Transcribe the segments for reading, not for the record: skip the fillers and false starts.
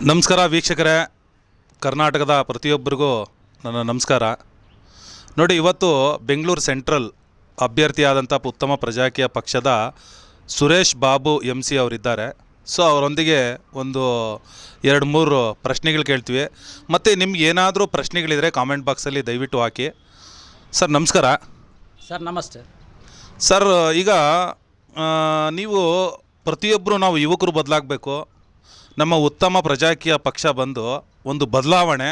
ನಮಸ್ಕಾರ ವೀಕ್ಷಕರೇ, ಕರ್ನಾಟಕದ ಪ್ರತಿಯೊಬ್ಬರಿಗೂ ನನ್ನ ನಮಸ್ಕಾರ. ನೋಡಿ, ಇವತ್ತು ಬೆಂಗಳೂರು ಸೆಂಟ್ರಲ್ ಅಭ್ಯರ್ಥಿಯಾದಂಥ ಉತ್ತಮ ಪ್ರಜಾಕೀಯ ಪಕ್ಷದ ಸುರೇಶ್ ಬಾಬು MC ಅವರಿದ್ದಾರೆ. ಸೊ ಅವರೊಂದಿಗೆ ಒಂದು 2-3 ಪ್ರಶ್ನೆಗಳು ಕೇಳ್ತೀವಿ. ಮತ್ತು ನಿಮ್ಗೆ ಏನಾದರೂ ಪ್ರಶ್ನೆಗಳಿದ್ರೆ ಕಾಮೆಂಟ್ ಬಾಕ್ಸಲ್ಲಿ ದಯವಿಟ್ಟು ಹಾಕಿ. ಸರ್ ನಮಸ್ಕಾರ. ಸರ್ ನಮಸ್ತೆ. ಸರ್, ಈಗ ನೀವು ಪ್ರತಿಯೊಬ್ಬರು ನಾವು ಯುವಕರು ಬದಲಾಗಬೇಕು, ನಮ್ಮ ಉತ್ತಮ ಪ್ರಜಾಕೀಯ ಪಕ್ಷ ಬಂದು ಒಂದು ಬದಲಾವಣೆ,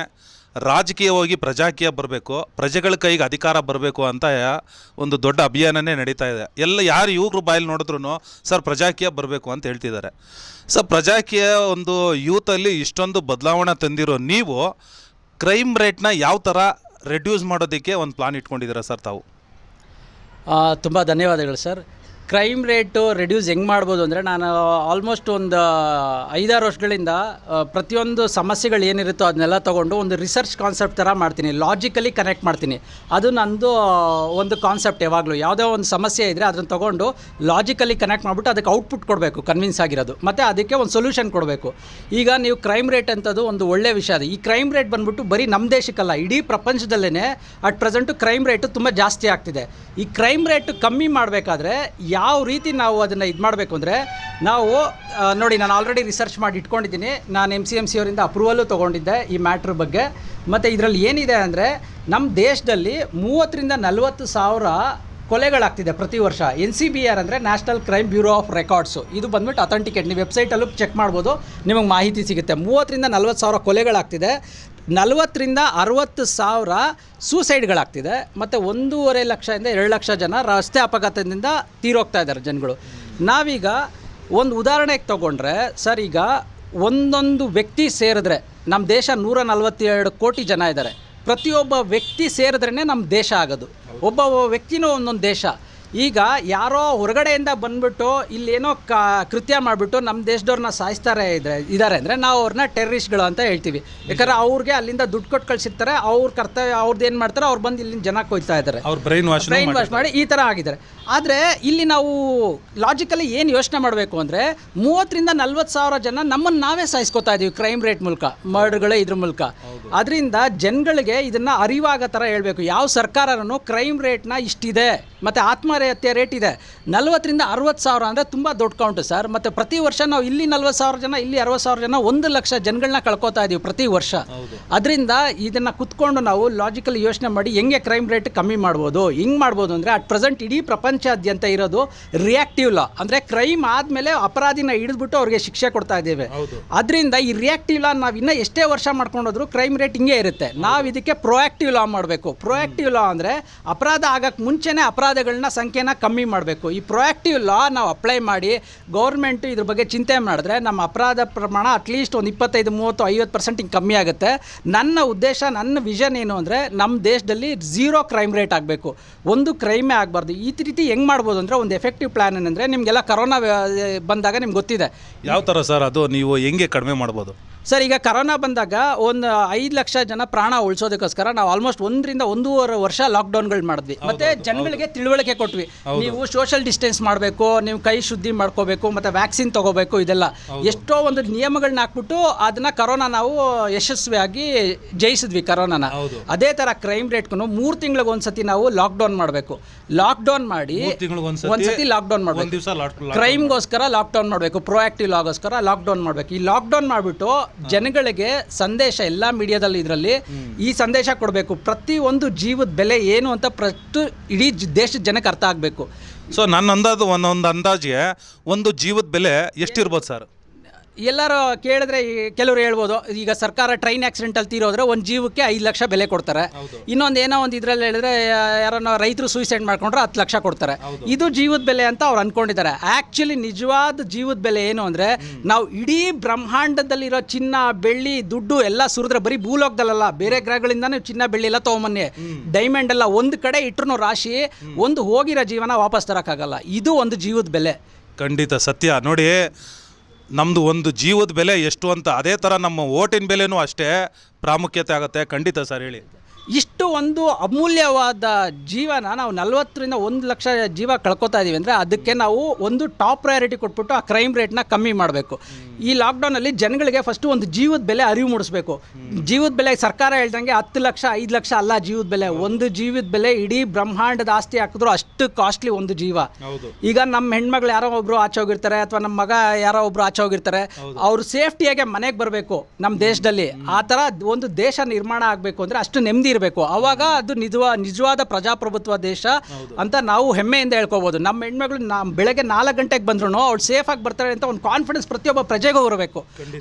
ರಾಜಕೀಯವಾಗಿ ಪ್ರಜಾಕೀಯ ಬರಬೇಕು, ಪ್ರಜೆಗಳ ಕೈಗೆ ಅಧಿಕಾರ ಬರಬೇಕು ಅಂತ ಒಂದು ದೊಡ್ಡ ಅಭಿಯಾನನೇ ನಡೀತಾ ಇದೆ. ಯಾರು ಯುವಕರು ಬಾಯಲ್ಲಿ ನೋಡಿದ್ರು ಸರ್ ಪ್ರಜಾಕೀಯ ಬರಬೇಕು ಅಂತ ಹೇಳ್ತಿದ್ದಾರೆ. ಸರ್, ಪ್ರಜಾಕೀಯ ಒಂದು ಯೂತಲ್ಲಿ ಇಷ್ಟೊಂದು ಬದಲಾವಣೆ ತಂದಿರೋ ನೀವು ಕ್ರೈಮ್ ರೇಟ್ನ ಯಾವ ಥರ ರೆಡ್ಯೂಸ್ ಮಾಡೋದಕ್ಕೆ ಒಂದು ಪ್ಲಾನ್ ಇಟ್ಕೊಂಡಿದ್ದೀರಾ ಸರ್ ತಾವು? ತುಂಬ ಧನ್ಯವಾದಗಳು ಸರ್. ಕ್ರೈಮ್ ರೇಟು ರೆಡ್ಯೂಸ್ ಹೆಂಗೆ ಮಾಡ್ಬೋದು ಅಂದರೆ, ನಾನು ಆಲ್ಮೋಸ್ಟ್ ಒಂದು 5-6 ವರ್ಷಗಳಿಂದ ಪ್ರತಿಯೊಂದು ಸಮಸ್ಯೆಗಳು ಏನಿರುತ್ತೋ ಅದನ್ನೆಲ್ಲ ತೊಗೊಂಡು ಒಂದು ರಿಸರ್ಚ್ ಕಾನ್ಸೆಪ್ಟ್ ಥರ ಮಾಡ್ತೀನಿ, ಲಾಜಿಕಲಿ ಕನೆಕ್ಟ್ ಮಾಡ್ತೀನಿ. ಅದು ನಂದು ಒಂದು ಕಾನ್ಸೆಪ್ಟ್. ಯಾವಾಗಲೂ ಯಾವುದೋ ಒಂದು ಸಮಸ್ಯೆ ಇದ್ದರೆ ಅದನ್ನು ತೊಗೊಂಡು ಲಾಜಿಕಲಿ ಕನೆಕ್ಟ್ ಮಾಡಿಬಿಟ್ಟು ಅದಕ್ಕೆ ಔಟ್ಪುಟ್ ಕೊಡಬೇಕು, ಕನ್ವಿನ್ಸ್ ಆಗಿರೋದು, ಮತ್ತು ಅದಕ್ಕೆ ಒಂದು ಸೊಲ್ಯೂಷನ್ ಕೊಡಬೇಕು. ಈಗ ನೀವು ಕ್ರೈಮ್ ರೇಟ್ ಅಂತದ್ದು ಒಂದು ಒಳ್ಳೆಯ ವಿಷಯ. ಅದು ಈ ಕ್ರೈಮ್ ರೇಟ್ ಬಂದುಬಿಟ್ಟು ಬರೀ ನಮ್ಮ ದೇಶಕ್ಕಲ್ಲ, ಇಡೀ ಪ್ರಪಂಚದಲ್ಲೇ ಅಟ್ ಪ್ರೆಸೆಂಟು ಕ್ರೈಮ್ ರೇಟು ತುಂಬ ಜಾಸ್ತಿ ಆಗ್ತಿದೆ. ಈ ಕ್ರೈಮ್ ರೇಟು ಕಮ್ಮಿ ಮಾಡಬೇಕಾದ್ರೆ ಯಾವ ರೀತಿ ನಾವು ಅದನ್ನು ಇದು ಮಾಡಬೇಕು ಅಂದರೆ, ನಾವು ನೋಡಿ, ನಾನು ಆಲ್ರೆಡಿ ರಿಸರ್ಚ್ ಮಾಡಿ ಇಟ್ಕೊಂಡಿದ್ದೀನಿ. ನಾನು MCMC ಅವರಿಂದ ಅಪ್ರೂವಲ್ಲು ತೊಗೊಂಡಿದ್ದೆ ಈ ಮ್ಯಾಟ್ರ್ ಬಗ್ಗೆ. ಮತ್ತು ಇದರಲ್ಲಿ ಏನಿದೆ ಅಂದರೆ, ನಮ್ಮ ದೇಶದಲ್ಲಿ 30,000-40 ಸಾವಿರ ಕೊಲೆಗಳಾಗ್ತಿದೆ ಪ್ರತಿ ವರ್ಷ. NCBR ಅಂದರೆ national crime bureau of records. ಇದು ಬಂದ್ಬಿಟ್ಟು ಅಥೆಂಟಿಕೇಟ್, ನೀವು ವೆಬ್ಸೈಟಲ್ಲೂ ಚೆಕ್ ಮಾಡ್ಬೋದು, ನಿಮಗೆ ಮಾಹಿತಿ ಸಿಗುತ್ತೆ. 30,000-40 ಸಾವಿರ ಕೊಲೆಗಳಾಗ್ತಿದೆ, 40,000-60 ಸಾವಿರ ಸೂಸೈಡ್ಗಳಾಗ್ತಿದೆ, ಮತ್ತು 1.5 ಲಕ್ಷದಿಂದ 2 ಲಕ್ಷ ಜನ ರಸ್ತೆ ಅಪಘಾತದಿಂದ ತೀರೋಗ್ತಾ ಇದ್ದಾರೆ ಜನಗಳು. ನಾವೀಗ ಒಂದು ಉದಾಹರಣೆಗೆ ತೊಗೊಂಡ್ರೆ ಸರ್, ಈಗ ಒಂದೊಂದು ವ್ಯಕ್ತಿ ಸೇರಿದ್ರೆ ನಮ್ಮ ದೇಶ 142 ಕೋಟಿ ಜನ ಇದ್ದಾರೆ. ಪ್ರತಿಯೊಬ್ಬ ವ್ಯಕ್ತಿ ಸೇರಿದ್ರೇ ನಮ್ಮ ದೇಶ ಆಗೋದು. ಒಬ್ಬ ವ್ಯಕ್ತಿನೂ ಒಂದೊಂದು ದೇಶ. ಈಗ ಯಾರೋ ಹೊರಗಡೆಯಿಂದ ಬಂದುಬಿಟ್ಟು ಇಲ್ಲೇನೋ ಕೃತ್ಯ ಮಾಡಿಬಿಟ್ಟು ನಮ್ಮ ದೇಶದವ್ರನ್ನ ಸಾಯಿಸ್ತಾರೆ ಇದ್ದಾರೆ ಅಂದರೆ ನಾವು ಅವ್ರನ್ನ ಟೆರರಿಸ್ಟ್ಗಳು ಅಂತ ಹೇಳ್ತೀವಿ. ಯಾಕಂದರೆ ಅವ್ರಿಗೆ ಅಲ್ಲಿಂದ ದುಡ್ಡು ಕೊಟ್ಟು ಕಳಿಸಿರ್ತಾರೆ, ಅವ್ರ ಕರ್ತವ್ಯ ಅವ್ರದ್ದು ಏನು ಮಾಡ್ತಾರೆ, ಅವ್ರು ಬಂದು ಇಲ್ಲಿಂದ ಜನ ಕೊಯ್ತಾ ಇದ್ದಾರೆ, ಅವ್ರು ಬ್ರೈನ್ ವಾಶ್ ಮಾಡಿ ಈ ಥರ ಆಗಿದ್ದಾರೆ. ಆದರೆ ಇಲ್ಲಿ ನಾವು ಲಾಜಿಕಲಿ ಏನು ಯೋಚನೆ ಮಾಡಬೇಕು ಅಂದರೆ, 30,000-40 ಸಾವಿರ ಜನ ನಮ್ಮನ್ನು ನಾವೇ ಸಾಯಿಸ್ಕೊತಾ ಇದ್ದೀವಿ ಕ್ರೈಮ್ ರೇಟ್ ಮೂಲಕ, ಮರ್ಡರ್ಗಳೇ ಇದ್ರ ಮೂಲಕ. ಅದರಿಂದ ಜನಗಳಿಗೆ ಇದನ್ನು ಅರಿವಾಗೋ ಥರ ಹೇಳಬೇಕು. ಯಾವ ಸರ್ಕಾರನೂ ಕ್ರೈಮ್ ರೇಟ್ನ ಇಷ್ಟಿದೆ ಮತ್ತು ಆತ್ಮಹತ್ಯೆ ರೇಟ್ ಇದೆ 40,000-60 ಸಾವಿರ ಅಂದರೆ ತುಂಬ ದೊಡ್ಡ ಕೌಂಟು ಸರ್. ಮತ್ತು ಪ್ರತಿ ವರ್ಷ ನಾವು ಇಲ್ಲಿ 40 ಸಾವಿರ ಜನ, ಇಲ್ಲಿ 60 ಸಾವಿರ ಜನ, 1 ಲಕ್ಷ ಜನಗಳನ್ನ ಕಳ್ಕೊತಾ ಇದ್ದೀವಿ ಪ್ರತಿ ವರ್ಷ. ಅದರಿಂದ ಇದನ್ನು ಕುತ್ಕೊಂಡು ನಾವು ಲಾಜಿಕಲ್ ಯೋಚನೆ ಮಾಡಿ ಹೆಂಗೆ ಕ್ರೈಮ್ ರೇಟ್ ಕಮ್ಮಿ ಮಾಡ್ಬೋದು. ಹೆಂಗೆ ಮಾಡ್ಬೋದು ಅಂದರೆ, ಅಟ್ ಪ್ರೆಸೆಂಟ್ ಇಡೀ ಪ್ರಪಂಚಾದ್ಯಂತ ಇರೋದು ರಿಯಾಕ್ಟಿವ್ ಲಾ, ಅಂದರೆ ಕ್ರೈಮ್ ಆದಮೇಲೆ ಅಪರಾಧಿನ ಹಿಡಿದ್ಬಿಟ್ಟು ಅವ್ರಿಗೆ ಶಿಕ್ಷೆ ಕೊಡ್ತಾ ಇದ್ದೇವೆ. ಅದರಿಂದ ಈ ರಿಯಾಕ್ಟಿವ್ ಲಾ ನಾವು ಇನ್ನೂ ಎಷ್ಟೇ ವರ್ಷ ಮಾಡ್ಕೊಂಡೋದ್ರು ಕ್ರೈಮ್ ರೇಟ್ ಹಿಂಗೆ ಇರುತ್ತೆ. ನಾವು ಇದಕ್ಕೆ ಪ್ರೊಯಾಕ್ಟಿವ್ ಲಾ ಮಾಡಬೇಕು. ಪ್ರೊಯಾಕ್ಟಿವ್ ಲಾ ಅಂದರೆ ಅಪರಾಧ ಆಗಕ್ಕೆ ಮುಂಚೆನೇ ಅಪರಾಧಗಳನ್ನ ಸಂಖ್ಯೆನ ಕಮ್ಮಿ ಮಾಡಬೇಕು. ಈ ಪ್ರೊಯಾಕ್ಟಿವ್ ಲಾ ನಾವು ಅಪ್ಲೈ ಮಾಡಿ ಗೌರ್ಮೆಂಟು ಇದ್ರ ಬಗ್ಗೆ ಚಿಂತೆ ಮಾಡಿದ್ರೆ ನಮ್ಮ ಅಪರಾಧ ಪ್ರಮಾಣ ಅಟ್ಲೀಸ್ಟ್ ಒಂದು 25-30-50% ಹಿಂಗೆ ಕಮ್ಮಿ ಆಗುತ್ತೆ. ನನ್ನ ಉದ್ದೇಶ, ನನ್ನ ವಿಷನ್ ಏನು ಅಂದರೆ, ನಮ್ಮ ದೇಶದಲ್ಲಿ 0 ಕ್ರೈಮ್ ರೇಟ್ ಆಗಬೇಕು, ಒಂದು ಕ್ರೈಮೇ ಆಗಬಾರ್ದು. ಈ ರೀತಿ ಹೆಂಗೆ ಮಾಡ್ಬೋದು ಅಂದರೆ, ಒಂದು ಎಫೆಕ್ಟಿವ್ ಪ್ಲ್ಯಾನ್ ಏನಂದರೆ, ನಿಮಗೆಲ್ಲ ಕರೋನಾ ಬಂದಾಗ ನಿಮ್ಗೆ ಗೊತ್ತಿದೆ ಯಾವ ಥರ ಸರ್, ಅದು ನೀವು ಹೆಂಗೆ ಕಡಿಮೆ ಮಾಡ್ಬೋದು ಸರ್. ಈಗ ಕರೋನಾ ಬಂದಾಗ ಒಂದು 5 ಲಕ್ಷ ಜನ ಪ್ರಾಣ ಉಳಿಸೋದಕ್ಕೋಸ್ಕರ ನಾವು ಆಲ್ಮೋಸ್ಟ್ 1-1.5 ವರ್ಷ ಲಾಕ್ಡೌನ್ಗಳು ಮಾಡಿದ್ವಿ. ಮತ್ತು ಜನಗಳಿಗೆ ತಿಳುವಳಿಕೆ ಕೊಟ್ವಿ, ನೀವು ಸೋಷಿಯಲ್ ಡಿಸ್ಟೆನ್ಸ್ ಮಾಡಬೇಕು, ನೀವು ಕೈ ಶುದ್ಧಿ ಮಾಡ್ಕೋಬೇಕು, ಮತ್ತು ವ್ಯಾಕ್ಸಿನ್ ತೊಗೋಬೇಕು. ಇದೆಲ್ಲ ಎಷ್ಟೋ ಒಂದು ನಿಯಮಗಳನ್ನ ಹಾಕ್ಬಿಟ್ಟು ಅದನ್ನು ಕರೋನಾ ನಾವು ಯಶಸ್ವಿಯಾಗಿ ಜಯಿಸಿದ್ವಿ ಕರೋನಾನ. ಅದೇ ಥರ ಕ್ರೈಮ್ ರೇಟ್ಗೂ 3 ತಿಂಗಳಿಗೆ ಒಂದ್ಸತಿ ನಾವು ಲಾಕ್ಡೌನ್ ಮಾಡಬೇಕು. ಲಾಕ್ಡೌನ್ ಮಾಡಿ ಒಂದ್ಸತಿ ಲಾಕ್ಡೌನ್ ಮಾಡಬೇಕು, ಕ್ರೈಮ್ಗೋಸ್ಕರ ಲಾಕ್ಡೌನ್ ಮಾಡಬೇಕು, ಪ್ರೊಯಾಕ್ಟಿವ್ ಲಾಗೋಸ್ಕರ ಲಾಕ್ಡೌನ್ ಮಾಡಬೇಕು. ಈ ಲಾಕ್ಡೌನ್ ಮಾಡಿಬಿಟ್ಟು ಜನಗಳಿಗೆ ಸಂದೇಶ, ಎಲ್ಲ ಮೀಡಿಯಾದಲ್ಲಿ ಇದರಲ್ಲಿ ಈ ಸಂದೇಶ ಕೊಡಬೇಕು, ಪ್ರತಿಯೊಂದು ಜೀವದ ಬೆಲೆ ಏನು ಅಂತ ಇಡೀ ದೇಶದ ಜನಕ್ಕೆ ಅರ್ಥ ಆಗಬೇಕು. ಸೊ ನನ್ನ ಒಂದೊಂದು ಅಂದಾಜಿಗೆ ಒಂದು ಜೀವದ ಬೆಲೆ ಎಷ್ಟಿರ್ಬೋದು ಸರ್? ಎಲ್ಲರೂ ಕೇಳಿದ್ರೆ ಕೆಲವರು ಹೇಳ್ಬೋದು, ಈಗ ಸರ್ಕಾರ ಟ್ರೈನ್ ಆಕ್ಸಿಡೆಂಟಲ್ಲಿ ತೀರೋದ್ರೆ ಒಂದು ಜೀವಕ್ಕೆ 5 ಲಕ್ಷ ಬೆಲೆ ಕೊಡ್ತಾರೆ. ಇನ್ನೊಂದು ಏನೋ ಒಂದು ಇದರಲ್ಲಿ ಹೇಳಿದ್ರೆ, ಯಾರನ್ನ ರೈತರು ಸೂಸೈಡ್ ಮಾಡ್ಕೊಂಡ್ರೆ 10 ಲಕ್ಷ ಕೊಡ್ತಾರೆ. ಇದು ಜೀವದ ಬೆಲೆ ಅಂತ ಅವ್ರು ಅಂದ್ಕೊಂಡಿದ್ದಾರೆ. ಆ್ಯಕ್ಚುಲಿ ನಿಜವಾದ ಜೀವದ ಬೆಲೆ ಏನು ಅಂದರೆ, ನಾವು ಇಡೀ ಬ್ರಹ್ಮಾಂಡದಲ್ಲಿರೋ ಚಿನ್ನ, ಬೆಳ್ಳಿ, ದುಡ್ಡು ಎಲ್ಲ ಸುರಿದ್ರೆ, ಬರೀ ಭೂಲೋಕದಲ್ಲ, ಬೇರೆ ಗ್ರಹಗಳಿಂದ ಚಿನ್ನ ಬೆಳ್ಳಿ ಎಲ್ಲ ತೊಗೊಂಬನ್ನಿ, ಡೈಮಂಡ್ ಎಲ್ಲ ಒಂದು ಕಡೆ ಇಟ್ಟರು ರಾಶಿ, ಒಂದು ಹೋಗಿರೋ ಜೀವನ ವಾಪಸ್ ತರೋಕ್ಕಾಗಲ್ಲ. ಇದು ಒಂದು ಜೀವದ ಬೆಲೆ. ಖಂಡಿತ ಸತ್ಯ. ನೋಡಿ, ನಮ್ಮದು ಒಂದು ಜೀವದ ಬೆಲೆ ಎಷ್ಟು ಅಂತ, ಅದೇ ಥರ ನಮ್ಮ ಓಟಿನ ಬೆಲೆನೂ ಅಷ್ಟೇ ಪ್ರಾಮುಖ್ಯತೆ ಆಗುತ್ತೆ. ಖಂಡಿತ ಸರ್, ಹೇಳಿ. ಇಷ್ಟು ಒಂದು ಅಮೂಲ್ಯವಾದ ಜೀವನ ನಾವು 40ರಿಂದ 1 ಲಕ್ಷ ಜೀವ ಕಳ್ಕೊತಾ ಇದ್ದೀವಿ ಅಂದರೆ ಅದಕ್ಕೆ ನಾವು ಒಂದು ಟಾಪ್ ಪ್ರಯಾರಿಟಿ ಕೊಟ್ಬಿಟ್ಟು ಆ ಕ್ರೈಮ್ ರೇಟ್ನ ಕಮ್ಮಿ ಮಾಡಬೇಕು. ಈ ಲಾಕ್ಡೌನಲ್ಲಿ ಜನಗಳಿಗೆ ಫಸ್ಟು ಒಂದು ಜೀವದ ಬೆಲೆ ಅರಿವು ಮೂಡಿಸ್ಬೇಕು. ಜೀವದ ಬೆಲೆ ಸರ್ಕಾರ ಹೇಳ್ದಂಗೆ 10 ಲಕ್ಷ 5 ಲಕ್ಷ ಅಲ್ಲ ಜೀವದ ಬೆಲೆ. ಒಂದು ಜೀವದ ಬೆಲೆ ಇಡೀ ಬ್ರಹ್ಮಾಂಡದ ಆಸ್ತಿ ಹಾಕಿದ್ರು ಅಷ್ಟು ಕಾಸ್ಟ್ಲಿ ಒಂದು ಜೀವ. ಈಗ ನಮ್ಮ ಹೆಣ್ಮಗಳು ಯಾರೋ ಒಬ್ರು ಆಚೆ ಹೋಗಿರ್ತಾರೆ ಅಥವಾ ನಮ್ಮ ಮಗ ಯಾರೋ ಒಬ್ರು ಆಚೆ ಹೋಗಿರ್ತಾರೆ, ಅವ್ರು ಸೇಫ್ಟಿಯಾಗೆ ಮನೆಗೆ ಬರಬೇಕು. ನಮ್ಮ ದೇಶದಲ್ಲಿ ಆ ಥರ ಒಂದು ದೇಶ ನಿರ್ಮಾಣ ಆಗಬೇಕು ಅಂದರೆ ಅಷ್ಟು ನೆಮ್ಮದಿ ಇರಬೇಕು. ಆವಾಗ ಅದು ನಿಜವಾದ ಪ್ರಜಾಪ್ರಭುತ್ವ ದೇಶ ಅಂತ ನಾವು ಹೆಮ್ಮೆಯಿಂದ ಹೇಳ್ಕೋಬೋದು. ನಮ್ಮ ಹೆಣ್ಮಗಳು ಬೆಳಗ್ಗೆ 4 ಗಂಟೆಗೆ ಬಂದ್ರು ಅವ್ಳು ಸೇಫಾಗಿ ಬರ್ತಾರೆ ಅಂತ ಒಂದು ಕಾನ್ಫಿಡೆನ್ಸ್ ಪ್ರತಿಯೊಬ್ಬ ಪ್ರಜೆಗೂ ಇರಬೇಕು.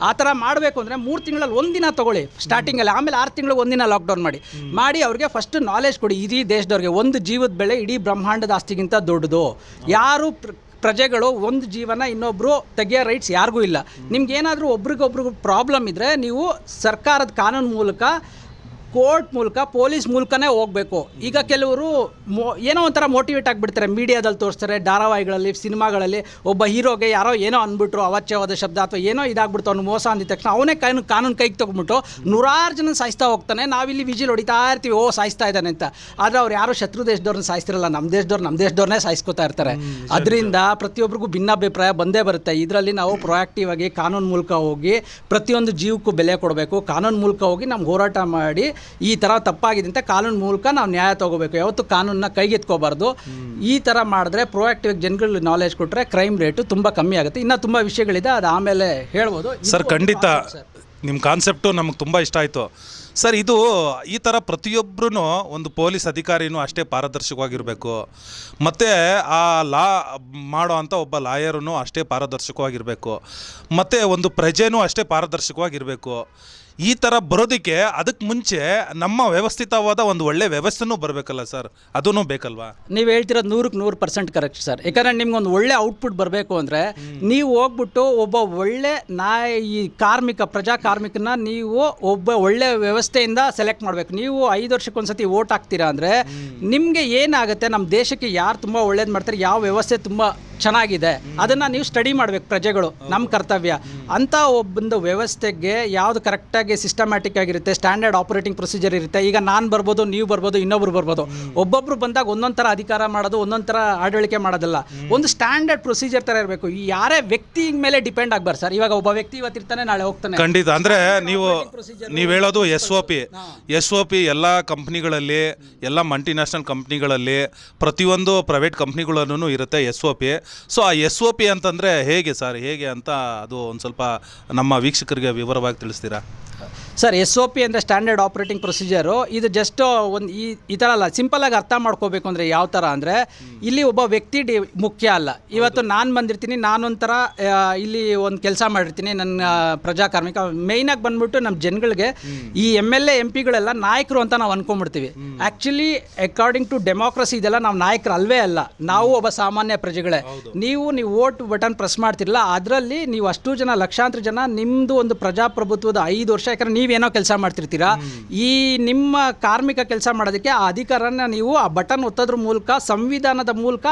ಆ ಥರ ಮಾಡಬೇಕು ಅಂದರೆ 3 ತಿಂಗಳಲ್ಲಿ 1 ದಿನ ತಗೊಳ್ಳಿ ಸ್ಟಾರ್ಟಿಂಗಲ್ಲಿ, ಆಮೇಲೆ 6 ತಿಂಗಳು 1 ದಿನ ಲಾಕ್ಡೌನ್ ಮಾಡಿ ಅವ್ರಿಗೆ ಫಸ್ಟ್ ನಾಲೆಜ್ ಕೊಡಿ. ಇಡೀ ದೇಶದವ್ರಿಗೆ ಒಂದು ಜೀವದ ಬೆಲೆ ಇಡೀ ಬ್ರಹ್ಮಾಂಡದ ಆಸ್ತಿಗಿಂತ ದೊಡ್ಡದು. ಯಾರು ಪ್ರಜೆಗಳು ಒಂದು ಜೀವನ ಇನ್ನೊಬ್ಬರು ತೆಗಿಯೋ ರೈಟ್ಸ್ ಯಾರಿಗೂ ಇಲ್ಲ. ನಿಮ್ಗೆ ಏನಾದರೂ ಒಬ್ರಿಗೊಬ್ರಿಗೂ ಪ್ರಾಬ್ಲಮ್ ಇದ್ದರೆ ನೀವು ಸರ್ಕಾರದ ಕಾನೂನು ಮೂಲಕ, ಕೋರ್ಟ್ ಮೂಲಕ, ಪೊಲೀಸ್ ಮೂಲಕನೇ ಹೋಗಬೇಕು. ಈಗ ಕೆಲವರು ಏನೋ ಒಂಥರ ಮೋಟಿವೇಟ್ ಆಗಿಬಿಡ್ತಾರೆ, ಮೀಡಿಯಾದಲ್ಲಿ ತೋರಿಸ್ತಾರೆ, ಧಾರಾವಾಹಿಗಳಲ್ಲಿ, ಸಿನಿಮಾಗಳಲ್ಲಿ ಒಬ್ಬ ಹೀರೋಗೆ ಯಾರೋ ಏನೋ ಅಂದ್ಬಿಟ್ರು ಅವಾಚ್ಯವಾದ ಶಬ್ದ ಅಥವಾ ಏನೋ ಇದಾಗ್ಬಿಡ್ತು, ಅವ್ನು ಮೋಸ ಅಂದಿದ ತಕ್ಷಣ ಅವನೇ ಕಾನೂನು ಕೈಗೆ ತೊಗೊಂಡ್ಬಿಟ್ಟು 100 ಜನ ಸಾಯಿಸ್ತಾ ಹೋಗ್ತಾನೆ. ನಾವಿಲ್ಲಿ ವಿಜಿಲ್ ಹೊಡಿತಾ ಇರ್ತೀವಿ, ಓ ಸಾಯಿಸ್ತಾ ಇದ್ದಾನೆ ಅಂತ. ಆದರೆ ಅವ್ರು ಯಾರು ಶತ್ರು ದೇಶದವ್ರನ್ನ ಸಾಯಿಸ್ತಿರಲ್ಲ, ನಮ್ಮ ದೇಶದವ್ರನ್ನೇ ಸಾಯಿಸ್ಕೊತಾ ಇರ್ತಾರೆ. ಅದರಿಂದ ಪ್ರತಿಯೊಬ್ಬರಿಗೂ ಭಿನ್ನಾಭಿಪ್ರಾಯ ಬಂದೇ ಬರುತ್ತೆ. ಇದರಲ್ಲಿ ನಾವು ಪ್ರೊಯಾಕ್ಟಿವ್ ಆಗಿ ಕಾನೂನು ಮೂಲಕ ಹೋಗಿ ಪ್ರತಿಯೊಂದು ಜೀವಕ್ಕೂ ಬೆಲೆ ಕೊಡಬೇಕು. ಕಾನೂನು ಮೂಲಕ ಹೋಗಿ ನಮ್ಗೆ ಹೋರಾಟ ಮಾಡಿ ಈ ಥರ ತಪ್ಪಾಗಿದೆ ಅಂತ ಕಾನೂನು ಮೂಲಕ ನಾವು ನ್ಯಾಯ ತಗೋಬೇಕು. ಯಾವತ್ತು ಕಾನೂನನ್ನ ಕೈಗೆತ್ಕೋಬಾರ್ದು. ಈ ಥರ ಮಾಡಿದ್ರೆ ಪ್ರೊಯಾಕ್ಟಿವ್ ಜನಗಳಿಗೆ ನಾಲೆಜ್ ಕೊಟ್ಟರೆ ಕ್ರೈಮ್ ರೇಟು ತುಂಬ ಕಮ್ಮಿ ಆಗುತ್ತೆ. ಇನ್ನೂ ತುಂಬ ವಿಷಯಗಳಿದೆ, ಅದು ಆಮೇಲೆ ಹೇಳ್ಬೋದು. ಸರ್ ಖಂಡಿತ ನಿಮ್ಮ ಕಾನ್ಸೆಪ್ಟು ನಮಗೆ ತುಂಬ ಇಷ್ಟ ಆಯಿತು ಸರ್. ಇದು ಈ ಥರ ಪ್ರತಿಯೊಬ್ಬರೂ ಒಂದು ಪೊಲೀಸ್ ಅಧಿಕಾರಿನೂ ಅಷ್ಟೇ ಪಾರದರ್ಶಕವಾಗಿರಬೇಕು, ಮತ್ತು ಆ ಲಾ ಮಾಡೋ ಅಂಥ ಒಬ್ಬ ಲಾಯರೂ ಅಷ್ಟೇ ಪಾರದರ್ಶಕವಾಗಿರಬೇಕು, ಮತ್ತು ಒಂದು ಪ್ರಜೆನೂ ಅಷ್ಟೇ ಪಾರದರ್ಶಕವಾಗಿರಬೇಕು. ಈ ಥರ ಬರೋದಕ್ಕೆ ಅದಕ್ಕೆ ಮುಂಚೆ ನಮ್ಮ ವ್ಯವಸ್ಥಿತವಾದ ಒಂದು ಒಳ್ಳೆ ವ್ಯವಸ್ಥೆನೂ ಬರಬೇಕಲ್ಲ ಸರ್, ಅದೂ ಬೇಕಲ್ವಾ? ನೀವು ಹೇಳ್ತಿರೋದು 100% ಕರೆಕ್ಟ್ ಸರ್. ಯಾಕಂದರೆ ನಿಮ್ಗೊಂದು ಒಳ್ಳೆ ಔಟ್ಪುಟ್ ಬರಬೇಕು ಅಂದರೆ ನೀವು ಹೋಗ್ಬಿಟ್ಟು ಒಬ್ಬ ಒಳ್ಳೆ ಈ ಪ್ರಜಾ ಕಾರ್ಮಿಕನ ನೀವು ಒಬ್ಬ ಒಳ್ಳೆ ವ್ಯವಸ್ಥೆಯಿಂದ ಸೆಲೆಕ್ಟ್ ಮಾಡಬೇಕು. ನೀವು 5 ವರ್ಷಕ್ಕೊಂದ್ಸತಿ ವೋಟ್ ಹಾಕ್ತೀರಾ ಅಂದರೆ ನಿಮಗೆ ಏನಾಗುತ್ತೆ, ನಮ್ಮ ದೇಶಕ್ಕೆ ಯಾರು ತುಂಬ ಒಳ್ಳೇದು ಮಾಡ್ತಾರೆ, ಯಾವ ವ್ಯವಸ್ಥೆ ತುಂಬ ಚೆನ್ನಾಗಿದೆ ಅದನ್ನು ನೀವು ಸ್ಟಡಿ ಮಾಡಬೇಕು. ಪ್ರಜೆಗಳು ನಮ್ಮ ಕರ್ತವ್ಯ. ಅಂಥ ಒಂದು ವ್ಯವಸ್ಥೆಗೆ ಯಾವುದು ಕರೆಕ್ಟಾಗಿ ಸಿಸ್ಟಮ್ಯಾಟಿಕ್ ಆಗಿರುತ್ತೆ, ಸ್ಟ್ಯಾಂಡರ್ಡ್ ಆಪರೇಟಿಂಗ್ ಪ್ರೊಸೀಜರ್ ಇರುತ್ತೆ. ಈಗ ನಾನು ಬರ್ಬೋದು, ನೀವು ಬರ್ಬೋದು, ಇನ್ನೊಬ್ರು ಬರ್ಬೋದು. ಒಬ್ಬೊಬ್ರು ಬಂದಾಗ ಒಂದೊಂದು ಥರ ಅಧಿಕಾರ ಮಾಡೋದು, ಒಂದೊಂದು ಥರ ಆಡಳಿಕೆ ಮಾಡೋದಲ್ಲ. ಒಂದು ಸ್ಟ್ಯಾಂಡರ್ಡ್ ಪ್ರೊಸೀಜರ್ ಥರ ಇರಬೇಕು. ಯಾರೇ ವ್ಯಕ್ತಿ ಮೇಲೆ ಡಿಪೆಂಡ್ ಆಗಬಾರ್ದು ಸರ್. ಇವಾಗ ಒಬ್ಬ ವ್ಯಕ್ತಿ ಇವತ್ತಿರ್ತಾನೆ, ನಾಳೆ ಹೋಗ್ತಾನೆ. ಖಂಡಿತ. ಅಂದರೆ ನೀವು ಹೇಳೋದು SOP ಎಲ್ಲ ಕಂಪ್ನಿಗಳಲ್ಲಿ, ಎಲ್ಲ ಮಲ್ಟಿನ್ಯಾಷನಲ್ ಕಂಪ್ನಿಗಳಲ್ಲಿ, ಪ್ರತಿಯೊಂದು ಪ್ರೈವೇಟ್ ಕಂಪ್ನಿಗಳಲ್ಲೂ ಇರುತ್ತೆ SOP. ಸೊ ಆ SOP ಅಂತಂದರೆ ಹೇಗೆ ಸರ್, ಹೇಗೆ ಅಂತ ಅದು ಒಂದು ಸ್ವಲ್ಪ ನಮ್ಮ ವೀಕ್ಷಕರಿಗೆ ವಿವರವಾಗಿ ತಿಳಿಸ್ತೀರಾ ಸರ್? SOP ಅಂದರೆ ಸ್ಟ್ಯಾಂಡರ್ಡ್ ಆಪರೇಟಿಂಗ್ ಪ್ರೊಸೀಜರು. ಇದು ಜಸ್ಟ್ ಒಂದು ಈ ಥರ ಅಲ್ಲ, ಸಿಂಪಲಾಗಿ ಅರ್ಥ ಮಾಡ್ಕೋಬೇಕು ಅಂದರೆ ಯಾವ ಥರ ಅಂದರೆ ಇಲ್ಲಿ ಒಬ್ಬ ವ್ಯಕ್ತಿ ಮುಖ್ಯ ಅಲ್ಲ. ಇವತ್ತು ನಾನು ಬಂದಿರ್ತೀನಿ, ನಾನೊಂಥರ ಇಲ್ಲಿ ಒಂದು ಕೆಲಸ ಮಾಡಿರ್ತೀನಿ, ನನ್ನ ಪ್ರಜಾ ಕಾರ್ಮಿಕ. ಮೇಯ್ನಾಗಿ ಬಂದ್ಬಿಟ್ಟು ನಮ್ಮ ಜನಗಳಿಗೆ ಈ MLA MP ಗಳೆಲ್ಲ ನಾಯಕರು ಅಂತ ನಾವು ಅಂದ್ಕೊಂಡ್ಬಿಡ್ತೀವಿ. ಆ್ಯಕ್ಚುಲಿ ಅಕಾರ್ಡಿಂಗ್ ಟು ಡೆಮೋಕ್ರಸಿ ಇದೆಲ್ಲ ನಾವು ನಾಯಕರು ಅಲ್ವೇ ಅಲ್ಲ, ನಾವು ಒಬ್ಬ ಸಾಮಾನ್ಯ ಪ್ರಜೆಗಳೇ. ನೀವು ವೋಟ್ ಬಟನ್ ಪ್ರೆಸ್ ಮಾಡ್ತಿರಲ್ಲ, ಅದರಲ್ಲಿ ನೀವು ಅಷ್ಟು ಜನ, ಲಕ್ಷಾಂತರ ಜನ, ನಿಮ್ಮದು ಒಂದು ಪ್ರಜಾಪ್ರಭುತ್ವದ 5 ವರ್ಷ, ಯಾಕಂದರೆ ನೀವೇನೋ ಕೆಲಸ ಮಾಡ್ತಿರ್ತೀರಾ, ಈ ನಿಮ್ಮ ಕಾರ್ಮಿಕ ಕೆಲಸ ಮಾಡೋದಕ್ಕೆ ಆ ಅಧಿಕಾರನ ನೀವು ಆ ಬಟನ್ ಒತ್ತೋದ್ರ ಮೂಲಕ, ಸಂವಿಧಾನದ ಮೂಲಕ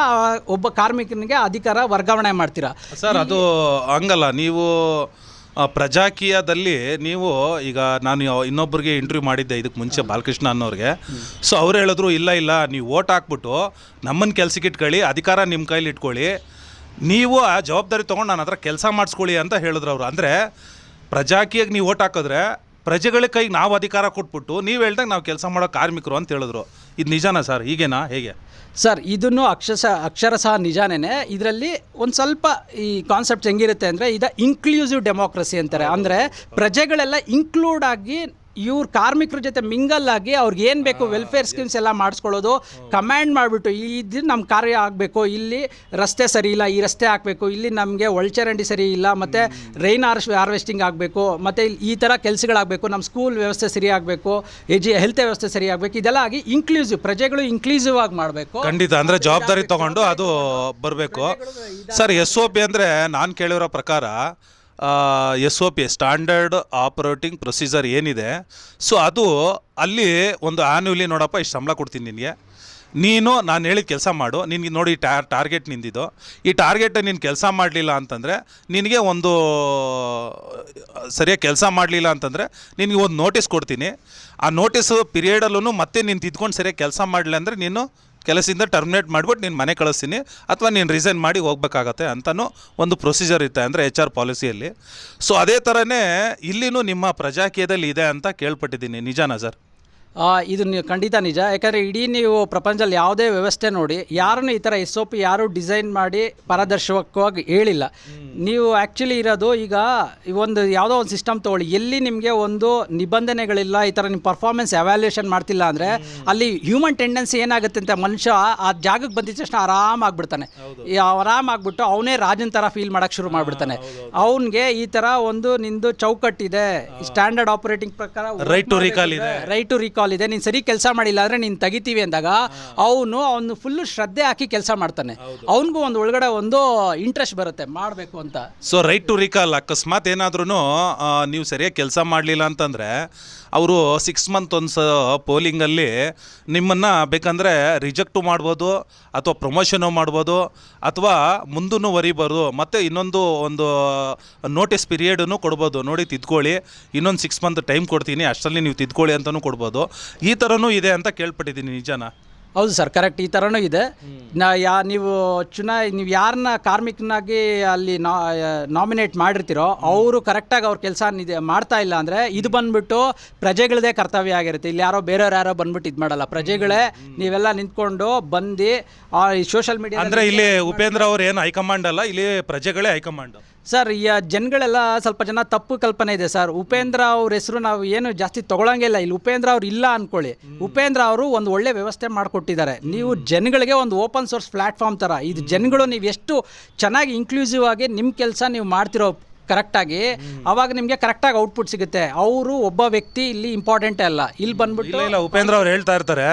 ಒಬ್ಬ ಕಾರ್ಮಿಕನಿಗೆ ಅಧಿಕಾರ ವರ್ಗಾವಣೆ ಮಾಡ್ತೀರಾ ಸರ್. ಅದು ಹಂಗಲ್ಲ. ನೀವು ಪ್ರಜಾಕೀಯದಲ್ಲಿ ನೀವು ಈಗ ನಾನು ಇನ್ನೊಬ್ಬರಿಗೆ ಇಂಟರ್ವ್ಯೂ ಮಾಡಿದ್ದೆ ಇದಕ್ಕೆ ಮುಂಚೆ, ಬಾಲಕೃಷ್ಣ ಅನ್ನೋರಿಗೆ. ಸೊ ಅವ್ರು ಹೇಳಿದ್ರು, ಇಲ್ಲ ನೀವು ವೋಟ್ ಹಾಕ್ಬಿಟ್ಟು ನಮ್ಮನ್ನು ಕೆಲ್ಸಕ್ಕೆ ಇಟ್ಕೊಳ್ಳಿ, ಅಧಿಕಾರ ನಿಮ್ಮ ಕೈಲಿ ಇಟ್ಕೊಳ್ಳಿ, ನೀವು ಆ ಜವಾಬ್ದಾರಿ ತೊಗೊಂಡು ನನ್ನ ಹತ್ರ ಕೆಲಸ ಮಾಡಿಸ್ಕೊಳ್ಳಿ ಅಂತ ಹೇಳಿದ್ರು ಅವರು. ಅಂದರೆ ಪ್ರಜಾಕೀಯಕ್ಕೆ ನೀವು ವೋಟ್ ಹಾಕಿದ್ರೆ ಪ್ರಜೆಗಳ ಕೈಗೆ ನಾವು ಅಧಿಕಾರ ಕೊಟ್ಬಿಟ್ಟು ನೀವು ಹೇಳ್ದಾಗ ನಾವು ಕೆಲಸ ಮಾಡೋ ಕಾರ್ಮಿಕರು ಅಂತ ಹೇಳಿದ್ರು. ಇದು ನಿಜಾನಾ ಸರ್? ಹೀಗೇನಾ, ಹೇಗೆ ಸರ್? ಇದನ್ನು ಅಕ್ಷರಶಃ ನಿಜಾನೇ. ಇದರಲ್ಲಿ ಒಂದು ಸ್ವಲ್ಪ ಈ ಕಾನ್ಸೆಪ್ಟ್ಸ್ ಹೆಂಗಿರುತ್ತೆ ಅಂದರೆ, ಇದು ಇನ್ಕ್ಲೂಸಿವ್ ಡೆಮೋಕ್ರಸಿ ಅಂತಾರೆ. ಅಂದರೆ ಪ್ರಜೆಗಳೆಲ್ಲ ಇನ್ಕ್ಲೂಡ್ ಆಗಿ ಇವ್ರ ಕಾರ್ಮಿಕರ ಜೊತೆ ಮಿಂಗಲ್ ಆಗಿ ಅವ್ರಿಗೆ ಏನು ಬೇಕು ವೆಲ್ಫೇರ್ ಸ್ಕೀಮ್ಸ್ ಎಲ್ಲ ಮಾಡಿಸ್ಕೊಳ್ಳೋದು, ಕಮ್ಯಾಂಡ್ ಮಾಡಿಬಿಟ್ಟು ಇದು ನಮ್ಮ ಕಾರ್ಯ ಆಗಬೇಕು, ಇಲ್ಲಿ ರಸ್ತೆ ಸರಿ ಇಲ್ಲ, ಈ ರಸ್ತೆ ಹಾಕಬೇಕು, ಇಲ್ಲಿ ನಮಗೆ ಒಳಚರಂಡಿ ಸರಿ ಇಲ್ಲ, ಮತ್ತು ರೈನ್ ಹಾರ್ವೆಸ್ಟಿಂಗ್ ಆಗಬೇಕು, ಮತ್ತು ಈ ಥರ ಕೆಲಸಗಳಾಗಬೇಕು, ನಮ್ಮ ಸ್ಕೂಲ್ ವ್ಯವಸ್ಥೆ ಸರಿ ಆಗಬೇಕು, ಹೆಲ್ತ್ ವ್ಯವಸ್ಥೆ ಸರಿ ಆಗಬೇಕು. ಇದೆಲ್ಲ ಆಗಿ ಇನ್ಕ್ಲೂಸಿವ್, ಪ್ರಜೆಗಳು ಇನ್ಕ್ಲೂಸಿವ್ ಆಗಿ ಮಾಡಬೇಕು. ಖಂಡಿತ. ಅಂದರೆ ಜವಾಬ್ದಾರಿ ತೊಗೊಂಡು ಅದು ಬರಬೇಕು ಸರ್. SOP ಅಂದರೆ ನಾನು ಕೇಳಿರೋ ಪ್ರಕಾರ SOP ಸ್ಟ್ಯಾಂಡರ್ಡ್ ಆಪರೇಟಿಂಗ್ ಪ್ರೊಸೀಜರ್ ಏನಿದೆ, ಸೊ ಅದು ಅಲ್ಲಿ ಒಂದು ಆ್ಯನ್ಯುಲಿ ನೋಡಪ್ಪ ಇಷ್ಟು ಸಂಬಳ ಕೊಡ್ತೀನಿ ನಿನಗೆ, ನೀನು ನಾನು ಹೇಳಿದ ಕೆಲಸ ಮಾಡು. ನಿನಗೆ ನೋಡಿ ಟಾರ್ಗೆಟ್ ನಿಂದಿದ್ದು, ಈ ಟಾರ್ಗೆಟ್ ನೀನು ಕೆಲಸ ಮಾಡಲಿಲ್ಲ ಅಂತಂದರೆ ನಿನಗೆ ಒಂದು ಸರಿಯಾಗಿ ಕೆಲಸ ಮಾಡಲಿಲ್ಲ ಅಂತಂದರೆ ನಿನಗೆ ಒಂದು ನೋಟಿಸ್ ಕೊಡ್ತೀನಿ. ಆ ನೋಟಿಸು ಪೀರಿಯಡಲ್ಲೂ ಮತ್ತೆ ನೀನು ತಿದ್ಕೊಂಡು ಸರಿಯಾಗಿ ಕೆಲಸ ಮಾಡಲಿಲ್ಲ ಅಂದರೆ ನೀನು ಕೆಲಸದಿಂದ ಟರ್ಮಿನೇಟ್ ಮಾಡಿಬಿಟ್ಟು ನೀನು ಮನೆ ಕಳಿಸ್ತೀನಿ ಅಥವಾ ನೀನು ರಿಸೈನ್ ಮಾಡಿ ಹೋಗ್ಬೇಕಾಗತ್ತೆ ಅಂತಲೂ ಒಂದು ಪ್ರೊಸೀಜರ್ ಇರುತ್ತೆ, ಅಂದರೆ HR ಪಾಲಿಸಿಯಲ್ಲಿ. ಸೊ ಅದೇ ಥರನೇ ಇಲ್ಲಿನೂ ನಿಮ್ಮ ಪ್ರಜಾಕೀಯದಲ್ಲಿ ಇದೆ ಅಂತ ಕೇಳ್ಪಟ್ಟಿದ್ದೀನಿ. ನಿಜಾನಾ ಸರ್? ಇದು ಖಂಡಿತ ನಿಜ. ಯಾಕಂದರೆ ಇಡೀ ನೀವು ಪ್ರಪಂಚದಲ್ಲಿ ಯಾವುದೇ ವ್ಯವಸ್ಥೆ ನೋಡಿ, ಯಾರನ್ನು ಈ ಥರ SOP ಯಾರೂ ಡಿಸೈನ್ ಮಾಡಿ ಪಾರದರ್ಶಕವಾಗಿ ಹೇಳಿಲ್ಲ. ನೀವು ಆ್ಯಕ್ಚುಲಿ ಇರೋದು ಈಗ ಒಂದು ಯಾವುದೋ ಒಂದು ಸಿಸ್ಟಮ್ ತೊಗೊಳ್ಳಿ, ಎಲ್ಲಿ ನಿಮಗೆ ಒಂದು ನಿಬಂಧನೆಗಳಿಲ್ಲ, ಈ ಥರ ನಿಮ್ಮ ಪರ್ಫಾರ್ಮೆನ್ಸ್ ಎವ್ಯಾಲ್ಯೂಯೇಷನ್ ಮಾಡ್ತಿಲ್ಲ ಅಂದರೆ ಅಲ್ಲಿ ಹ್ಯೂಮನ್ ಟೆಂಡೆನ್ಸಿ ಏನಾಗುತ್ತೆ ಅಂತ, ಮನುಷ್ಯ ಆ ಜಾಗಕ್ಕೆ ಬಂದಿದ ತಕ್ಷಣ ಆರಾಮಾಗ್ಬಿಡ್ತಾನೆ. ಆರಾಮಾಗ್ಬಿಟ್ಟು ಅವನೇ ರಾಜನ ಥರ ಫೀಲ್ ಮಾಡೋಕ್ಕೆ ಶುರು ಮಾಡಿಬಿಡ್ತಾನೆ. ಅವನಿಗೆ ಈ ಥರ ಒಂದು ನಿಂದು ಚೌಕಟ್ಟಿದೆ, ಸ್ಟ್ಯಾಂಡರ್ಡ್ ಆಪರೇಟಿಂಗ್ ಪ್ರಕಾರ ರೈಟ್ ಟು ರಿಕಾಲ್ ಇದೆ, ನೀನು ಸರಿ ಕೆಲಸ ಮಾಡಿಲ್ಲ ಅಂದರೆ ನೀನು ತೆಗಿತೀವಿ ಅಂದಾಗ ಅವನು ಫುಲ್ಲು ಶ್ರದ್ಧೆ ಹಾಕಿ ಕೆಲಸ ಮಾಡ್ತಾನೆ. ಅವನಿಗೂ ಒಂದು ಒಳಗಡೆ ಒಂದು ಇಂಟ್ರೆಸ್ಟ್ ಬರುತ್ತೆ ಮಾಡಬೇಕು ಅಂತ. ಸೊ ರೈಟ್ ಟು ರಿಕಾಲ್, ಅಕಸ್ಮಾತ್ ಏನಾದ್ರೂ ನೀವು ಸರಿಯಾಗಿ ಕೆಲಸ ಮಾಡಲಿಲ್ಲ ಅಂತಂದರೆ ಅವರು 6 ಮಂತ್ ಒಂದು ಪೋಲಿಂಗಲ್ಲಿ ನಿಮ್ಮನ್ನು ಬೇಕಂದರೆ ರಿಜೆಕ್ಟು ಮಾಡ್ಬೋದು, ಅಥವಾ ಪ್ರಮೋಷನು ಮಾಡ್ಬೋದು, ಅಥವಾ ಮುಂದೂ ವರಿಬೋದು, ಮತ್ತು ಇನ್ನೊಂದು ಒಂದು ನೋಟಿಸ್ ಪೀರಿಯಡನ್ನು ಕೊಡ್ಬೋದು. ನೋಡಿ ತಿದ್ಕೊಳ್ಳಿ, ಇನ್ನೊಂದು 6 ಮಂತ್ ಟೈಮ್ ಕೊಡ್ತೀನಿ, ಅಷ್ಟರಲ್ಲಿ ನೀವು ತಿದ್ಕೊಳ್ಳಿ ಅಂತಲೂ ಕೊಡ್ಬೋದು. ಈ ಥರನೂ ಇದೆ ಅಂತ ಕೇಳ್ಪಟ್ಟಿದ್ದೀನಿ. ನಿಜಾನಾ? ಹೌದು ಸರ್, ಕರೆಕ್ಟ್. ಈ ಥರನೂ ಇದೆ. ನೀವು ನೀವು ಯಾರನ್ನ ಕಾರ್ಮಿಕನಾಗಿ ಅಲ್ಲಿ ನಾಮಿನೇಟ್ ಮಾಡಿರ್ತೀರೋ ಅವರು ಕರೆಕ್ಟಾಗಿ ಅವ್ರ ಕೆಲಸ ಮಾಡ್ತಾ ಇಲ್ಲ ಅಂದರೆ ಇದು ಬಂದುಬಿಟ್ಟು ಪ್ರಜೆಗಳದೇ ಕರ್ತವ್ಯ ಆಗಿರುತ್ತೆ. ಇಲ್ಲಿ ಬೇರೆಯವ್ರು ಯಾರೋ ಬಂದ್ಬಿಟ್ಟು ಇದು ಮಾಡಲ್ಲ, ಪ್ರಜೆಗಳೇ ನೀವೆಲ್ಲ ನಿಂತ್ಕೊಂಡು ಬಂದು ಸೋಷಿಯಲ್ ಮೀಡಿಯಾ ಅಂದರೆ ಇಲ್ಲಿ ಉಪೇಂದ್ರ ಅವ್ರು ಏನು ಹೈಕಮಾಂಡ್ ಅಲ್ಲ, ಇಲ್ಲಿ ಪ್ರಜೆಗಳೇ ಹೈಕಮಾಂಡ್ ಸರ್. ಈ ಜನಗಳೆಲ್ಲ ಸ್ವಲ್ಪ ಜನ ತಪ್ಪು ಕಲ್ಪನೆ ಇದೆ ಸರ್. ಉಪೇಂದ್ರ ಅವ್ರ ಹೆಸರು ನಾವು ಏನು ಜಾಸ್ತಿ ತೊಗೊಳಂಗಿಲ್ಲ. ಇಲ್ಲಿ ಉಪೇಂದ್ರ ಅವ್ರು ಇಲ್ಲ ಅಂದ್ಕೊಳ್ಳಿ, ಉಪೇಂದ್ರ ಅವರು ಒಂದು ಒಳ್ಳೆ ವ್ಯವಸ್ಥೆ ಮಾಡಿಕೊಟ್ಟಿದ್ದಾರೆ. ನೀವು ಜನಗಳಿಗೆ ಒಂದು ಓಪನ್ ಸೋರ್ಸ್ ಪ್ಲ್ಯಾಟ್ಫಾರ್ಮ್ ಥರ ಇದು ಜನಗಳು ನೀವು ಎಷ್ಟು ಚೆನ್ನಾಗಿ ಇನ್ಕ್ಲೂಸಿವ್ ಆಗಿ ನಿಮ್ಮ ಕೆಲಸ ನೀವು ಮಾಡ್ತಿರೋ ಕರೆಕ್ಟಾಗಿ, ಆವಾಗ ನಿಮಗೆ ಕರೆಕ್ಟಾಗಿ ಔಟ್ಪುಟ್ ಸಿಗುತ್ತೆ. ಅವರು ಒಬ್ಬ ವ್ಯಕ್ತಿ ಇಲ್ಲಿ ಇಂಪಾರ್ಟೆಂಟೇ ಅಲ್ಲ. ಇಲ್ಲಿ ಬಂದ್ಬಿಟ್ಟು ಇಲ್ಲ ಉಪೇಂದ್ರ ಅವ್ರು ಹೇಳ್ತಾ ಇರ್ತಾರೆ,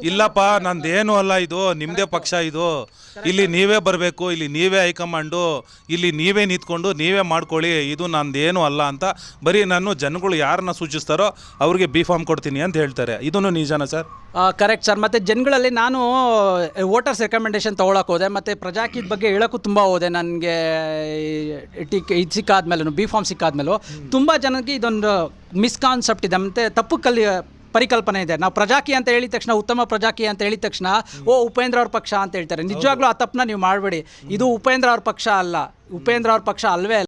ಇಲ್ಲಪ್ಪ ನಂದೇನು ಅಲ್ಲ, ಇದು ನಿಮ್ಮದೇ ಪಕ್ಷ, ಇದು ಇಲ್ಲಿ ನೀವೇ ಬರಬೇಕು, ಇಲ್ಲಿ ನೀವೇ ಹೈಕಮಾಂಡು, ಇಲ್ಲಿ ನೀವೇ ನಿಂತ್ಕೊಂಡು ನೀವೇ ಮಾಡ್ಕೊಳ್ಳಿ, ಇದು ನಂದೇನು ಅಲ್ಲ ಅಂತ ಬರೀ ನಾನು ಜನಗಳು ಯಾರನ್ನ ಸೂಚಿಸ್ತಾರೋ ಅವ್ರಿಗೆ B.Pharm ಕೊಡ್ತೀನಿ ಅಂತ ಹೇಳ್ತಾರೆ. ಇದನ್ನು ನಿಜಾನಾ ಸರ್? Correct sir. ಮತ್ತು ಜನಗಳಲ್ಲಿ ನಾನು ವೋಟರ್ಸ್ ರೆಕಮೆಂಡೇಶನ್ ತೊಗೊಳಕ್ಕೆ ಹೋದೆ, ಮತ್ತು ಪ್ರಜಾಕೀಯದ ಬಗ್ಗೆ ಹೇಳೋಕ್ಕೂ ತುಂಬ ಹೋದೆ. ನನಗೆ ಇದು ಸಿಕ್ಕಾದ್ಮೇಲೂ B.Pharm ಸಿಕ್ಕಾದ್ಮೇಲೂ ತುಂಬ ಜನಕ್ಕೆ ಇದೊಂದು ಮಿಸ್ಕಾನ್ಸೆಪ್ಟ್ ಇದೆ, ಮತ್ತು ತಪ್ಪು ಪರಿಕಲ್ಪನೆ ಇದೆ. ನಾವು ಪ್ರಜಾಕೀಯ ಅಂತ ಹೇಳಿದ ತಕ್ಷಣ, ಉತ್ತಮ ಪ್ರಜಾಕೀಯ ಅಂತ ಹೇಳಿದ ತಕ್ಷಣ ಉಪೇಂದ್ರ ಅವ್ರ ಪಕ್ಷ ಅಂತ ಹೇಳ್ತಾರೆ. ನಿಜವಾಗ್ಲೂ ಆ ತಪ್ಪನ್ನ ನೀವು ಮಾಡಬೇಡಿ. ಇದು ಉಪೇಂದ್ರ ಅವ್ರ ಪಕ್ಷ ಅಲ್ಲ, ಉಪೇಂದ್ರ ಅವ್ರ ಪಕ್ಷ ಅಲ್ವೇ ಅಲ್ಲ.